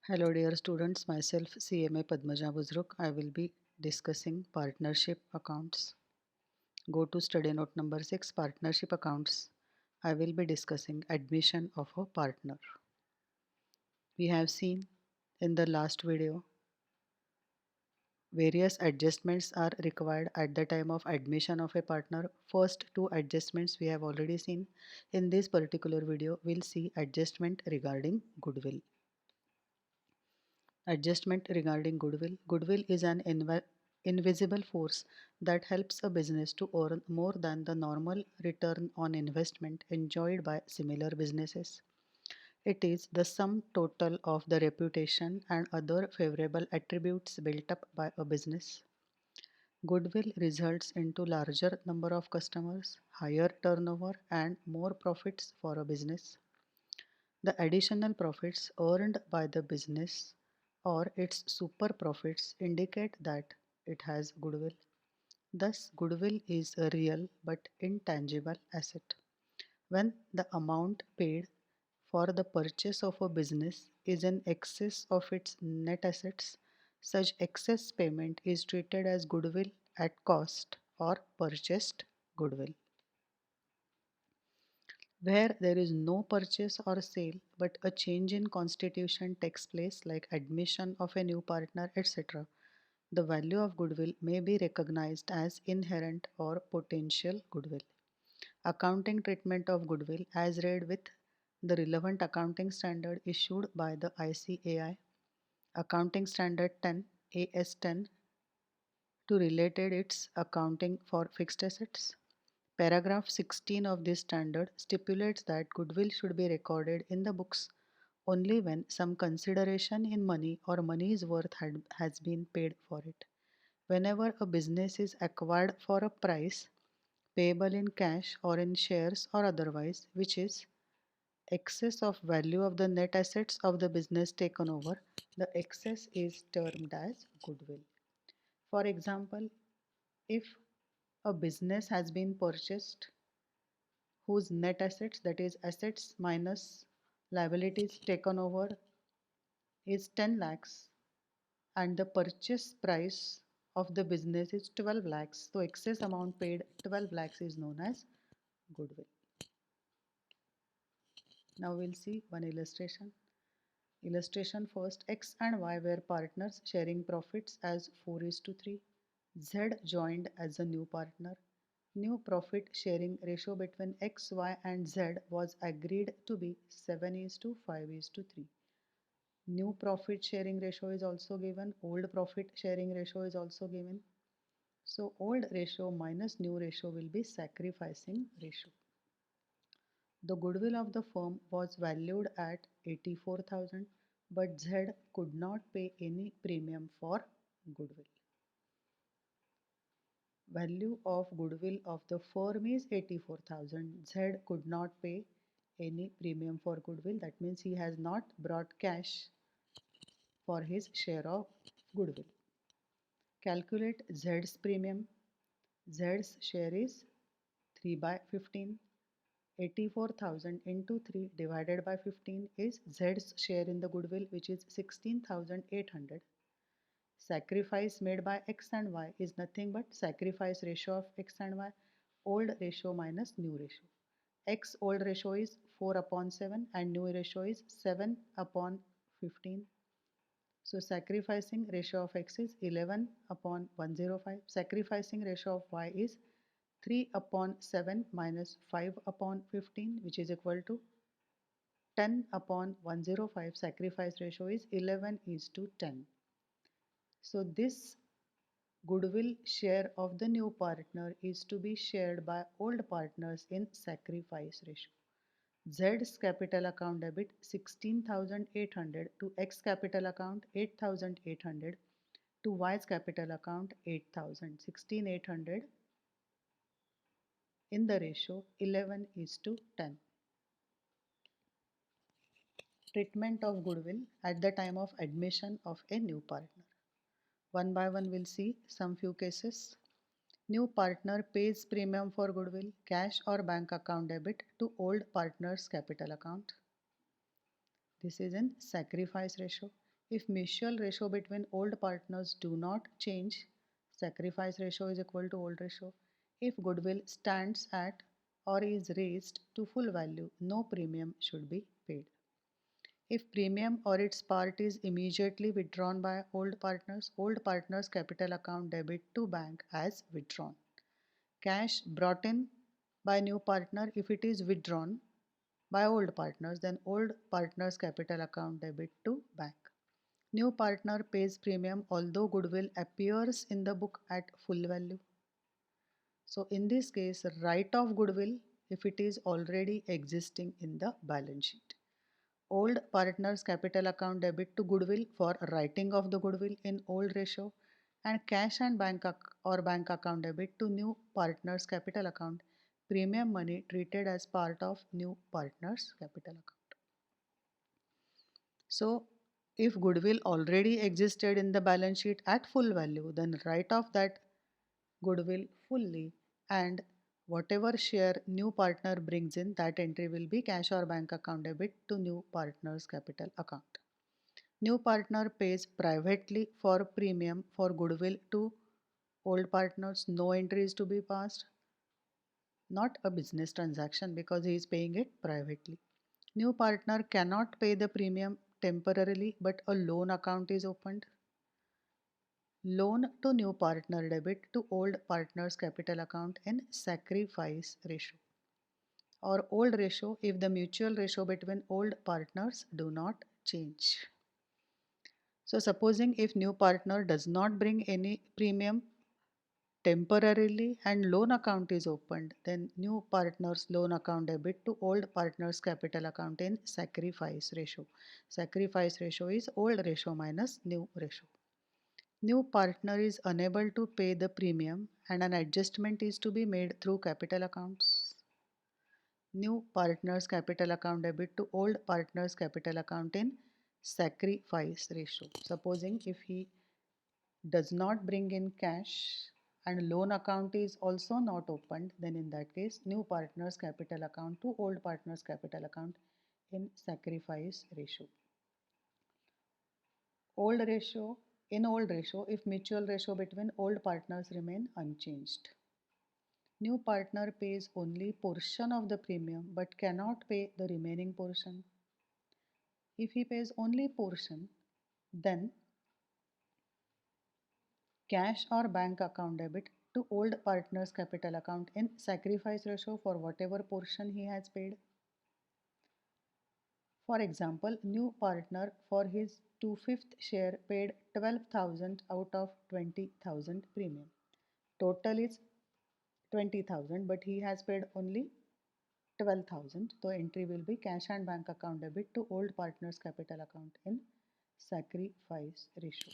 Hello dear students, myself CMA Padmaja Buzruk. I will be discussing partnership accounts. Go to study note number 6, partnership accounts. I will be discussing admission of a partner. We have seen in the last video various adjustments are required at the time of admission of a partner. First two adjustments we have already seen. In this particular video we'll see adjustment regarding goodwill. Adjustment regarding goodwill. Goodwill is an invisible force that helps a business to earn more than the normal return on investment enjoyed by similar businesses. It is the sum total of the reputation and other favorable attributes built up by a business. Goodwill results into larger number of customers, higher turnover and more profits for a business. The additional profits earned by the business or its super profits indicate that it has goodwill. Thus, goodwill is a real but intangible asset. When the amount paid for the purchase of a business is in excess of its net assets, such excess payment is treated as goodwill at cost or purchased goodwill. Where there is no purchase or sale but a change in constitution takes place like admission of a new partner etc., the value of goodwill may be recognized as inherent or potential goodwill. Accounting treatment of goodwill as read with the relevant accounting standard issued by the ICAI, Accounting Standard 10 AS 10 to related its accounting for fixed assets. Paragraph 16 of this standard stipulates that goodwill should be recorded in the books only when some consideration in money or money's worth has been paid for it. Whenever a business is acquired for a price payable in cash or in shares or otherwise, which is excess of value of the net assets of the business taken over, the excess is termed as goodwill. For example, if a business has been purchased whose net assets, that is assets minus liabilities taken over, is 10 lakhs and the purchase price of the business is 12 lakhs. So excess amount paid 12 lakhs is known as goodwill. Now we'll see one illustration. Illustration first, X and Y were partners sharing profits as 4:3. Z joined as a new partner. New profit sharing ratio between X, Y and Z was agreed to be 7:5:3. New profit sharing ratio is also given. Old profit sharing ratio is also given. So old ratio minus new ratio will be sacrificing ratio. The goodwill of the firm was valued at 84,000, but Z could not pay any premium for goodwill. Value of goodwill of the firm is 84,000. Z could not pay any premium for goodwill. That means he has not brought cash for his share of goodwill. Calculate Z's premium. Z's share is 3/15. 84,000 into 3 divided by 15 is Z's share in the goodwill, which is 16,800. Sacrifice made by X and Y is nothing but sacrifice ratio of X and Y, old ratio minus new ratio. X old ratio is 4/7 and new ratio is 7/15. So sacrificing ratio of X is 11/105. Sacrificing ratio of Y is 3/7 minus 5/15, which is equal to 10/105. Sacrifice ratio is 11:10. So this goodwill share of the new partner is to be shared by old partners in sacrifice ratio. Z's capital account debit 16,800 to X capital account 8,800 to Y's capital account 8,000. 16,800 in the ratio 11:10. Treatment of goodwill at the time of admission of a new partner. One by one we'll see some few cases. New partner pays premium for goodwill, cash or bank account debit to old partner's capital account. This is in sacrifice ratio. If mutual ratio between old partners do not change, sacrifice ratio is equal to old ratio. If goodwill stands at or is raised to full value, no premium should be paid. If premium or its part is immediately withdrawn by old partners capital account debit to bank as withdrawn. Cash brought in by new partner, if it is withdrawn by old partners, then old partners capital account debit to bank. New partner pays premium although goodwill appears in the book at full value. So in this case, write off goodwill if it is already existing in the balance sheet. Old partners capital account debit to goodwill for writing of the goodwill in old ratio, and cash and bank account debit to new partners capital account, premium money treated as part of new partners capital account. So if goodwill already existed in the balance sheet at full value, then write off that goodwill fully, and whatever share new partner brings in, that entry will be cash or bank account debit to new partner's capital account. New partner pays privately for premium for goodwill to old partners. No entry is to be passed. Not a business transaction because he is paying it privately. New partner cannot pay the premium temporarily, but a loan account is opened. Loan to new partner debit to old partner's capital account in sacrifice ratio or old ratio if the mutual ratio between old partners do not change. So supposing if new partner does not bring any premium temporarily and loan account is opened, then new partner's loan account debit to old partner's capital account in sacrifice ratio. Sacrifice ratio is old ratio minus new ratio. New partner is unable to pay the premium and an adjustment is to be made through capital accounts. New partner's capital account debit to old partner's capital account in sacrifice ratio. Supposing if he does not bring in cash and loan account is also not opened, then in that case new partner's capital account to old partner's capital account in sacrifice ratio. Old ratio in old ratio if mutual ratio between old partners remain unchanged. New partner pays only portion of the premium but cannot pay the remaining portion. If he pays only portion, then cash or bank account debit to old partner's capital account in sacrifice ratio for whatever portion he has paid. For example, new partner for his 2/5 share paid 12,000 out of 20,000 premium. Total is 20,000 but he has paid only 12,000. So entry will be cash and bank account debit to old partner's capital account in sacrifice ratio.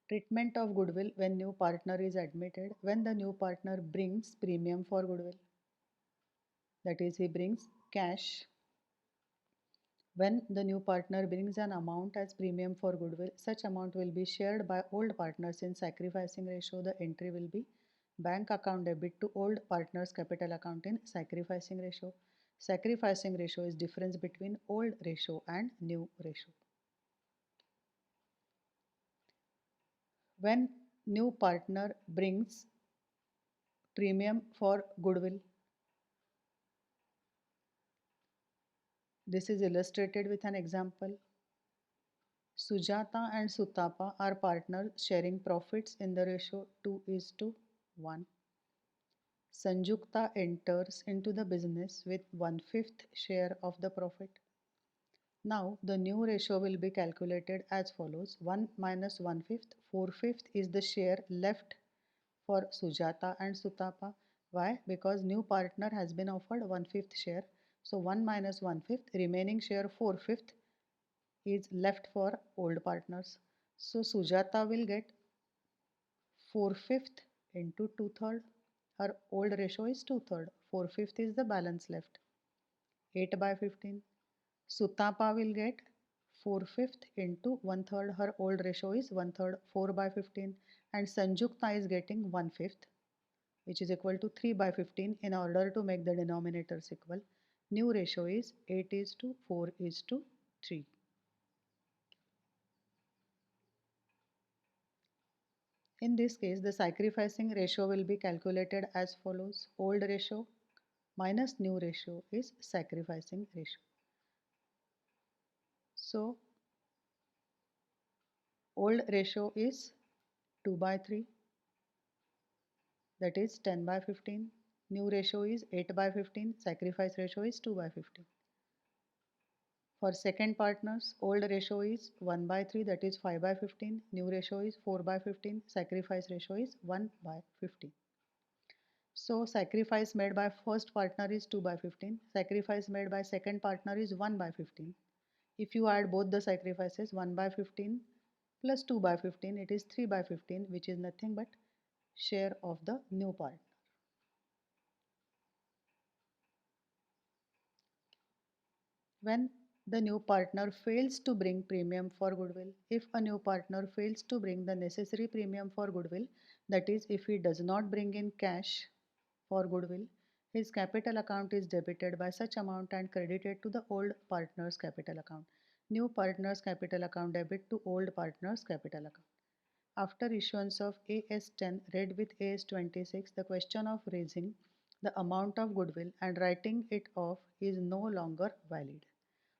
Treatment of goodwill when new partner is admitted. When the new partner brings premium for goodwill, that is he brings cash. When the new partner brings an amount as premium for goodwill, such amount will be shared by old partners in sacrificing ratio. The entry will be bank account debit to old partners capital account in sacrificing ratio. Sacrificing ratio is difference between old ratio and new ratio. When new partner brings premium for goodwill, this is illustrated with an example. Sujata and Sutapa are partners sharing profits in the ratio 2:1. Sanjukta enters into the business with 1/5 share of the profit. Now the new ratio will be calculated as follows: 1 minus 1/5, 4/5 is the share left for Sujata and Sutapa. Why? Because new partner has been offered 1/5 share. So 1 minus 1/5, remaining share 4/5 is left for old partners. So Sujata will get 4/5 into 2/3. Her old ratio is 2/3. 4/5 is the balance left. 8 by 15. Sutapa will get 4/5 into 1/3. Her old ratio is 1/3. 4 by 15. And Sanjukta is getting 1/5. which is equal to 3 by 15 in order to make the denominators equal. New ratio is 8 is to 4 is to 3. In this case, the sacrificing ratio will be calculated as follows. Old ratio minus new ratio is sacrificing ratio. So, old ratio is 2 by 3, that is 10 by 15. New ratio is 8 by 15, sacrifice ratio is 2 by 15. For second partners, old ratio is 1 by 3, that is 5 by 15. New ratio is 4 by 15, sacrifice ratio is 1 by 15. So sacrifice made by first partner is 2 by 15. Sacrifice made by second partner is 1 by 15. If you add both the sacrifices, 1 by 15 plus 2 by 15, it is 3 by 15, which is nothing but share of the new partner. When the new partner fails to bring premium for goodwill, if a new partner fails to bring the necessary premium for goodwill, that is, if he does not bring in cash for goodwill, his capital account is debited by such amount and credited to the old partner's capital account. New partner's capital account debit to old partner's capital account. After issuance of AS10 read with AS26, the question of raising the amount of goodwill and writing it off is no longer valid.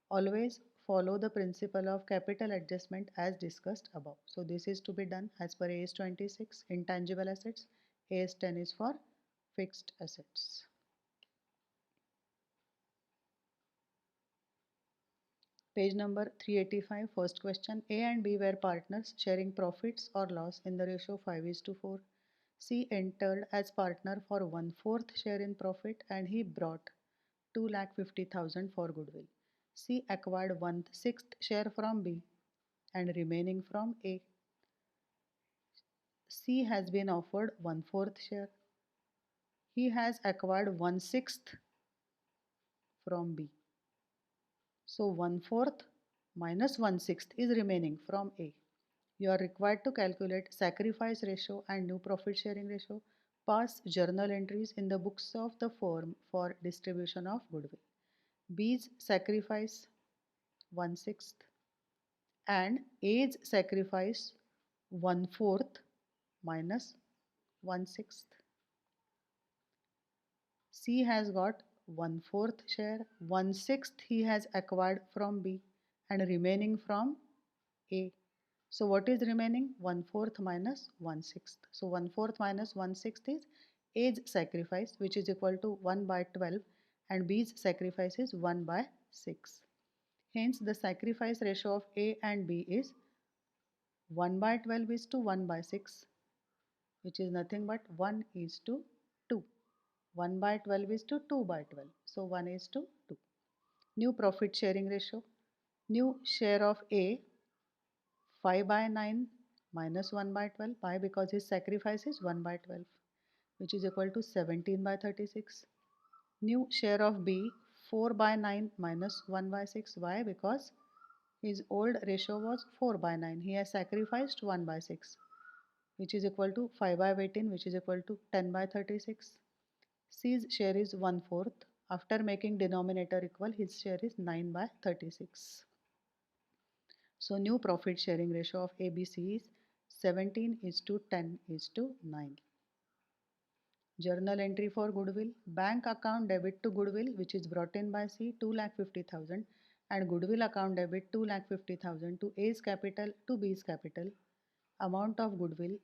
Always follow the principle of capital adjustment as discussed above. So this is to be done as per AS26 intangible assets. AS10 is for fixed assets. Page number 385, first question. A and B were partners sharing profits or loss in the ratio 5 is to 4. C entered as partner for 1/4 share in profit and he brought 2,50,000 for goodwill. C acquired 1/6 share from B and remaining from A. C has been offered 1/4 share. He has acquired 1/6 from B. So 1/4 minus 1/6 is remaining from A. You are required to calculate sacrifice ratio and new profit sharing ratio. Pass journal entries in the books of the firm for distribution of goodwill. B's sacrifice 1/6 and A's sacrifice 1/4 minus 1/6. C has got 1/4 share, 1/6 he has acquired from B and remaining from A. So what is remaining? 1/4 minus 1/6. So 1/4 minus 1/6 is A's sacrifice, which is equal to 1 by 12, and B's sacrifice is 1 by 6. Hence the sacrifice ratio of A and B is 1 by 12 is to 1 by 6, which is nothing but 1 is to 2. 1 by 12 is to 2 by 12. So 1 is to 2. New profit sharing ratio. New share of A 5 by 9 minus 1 by 12. Why? Because his sacrifice is 1 by 12, which is equal to 17 by 36. New share of B 4 by 9 minus 1 by 6. Why? Because his old ratio was 4 by 9. He has sacrificed 1 by 6, which is equal to 5 by 18, which is equal to 10 by 36. C's share is 1/4. After making denominator equal, his share is 9 by 36. So new profit sharing ratio of ABC is 17 is to 10 is to 9. Journal entry for goodwill. Bank account debit to goodwill, which is brought in by C, 2,50,000, and goodwill account debit 2,50,000 to A's capital to B's capital. Amount of goodwill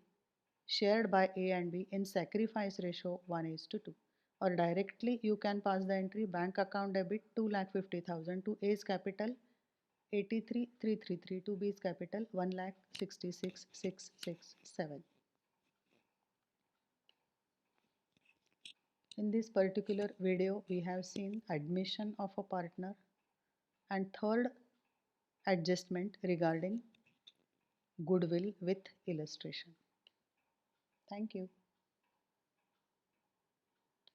shared by A and B in sacrifice ratio 1 is to 2. Or directly you can pass the entry bank account debit 2,50,000 to A's capital 83,333 to B's capital 1,66,667. In this particular video, we have seen admission of a partner and third adjustment regarding goodwill with illustration. Thank you.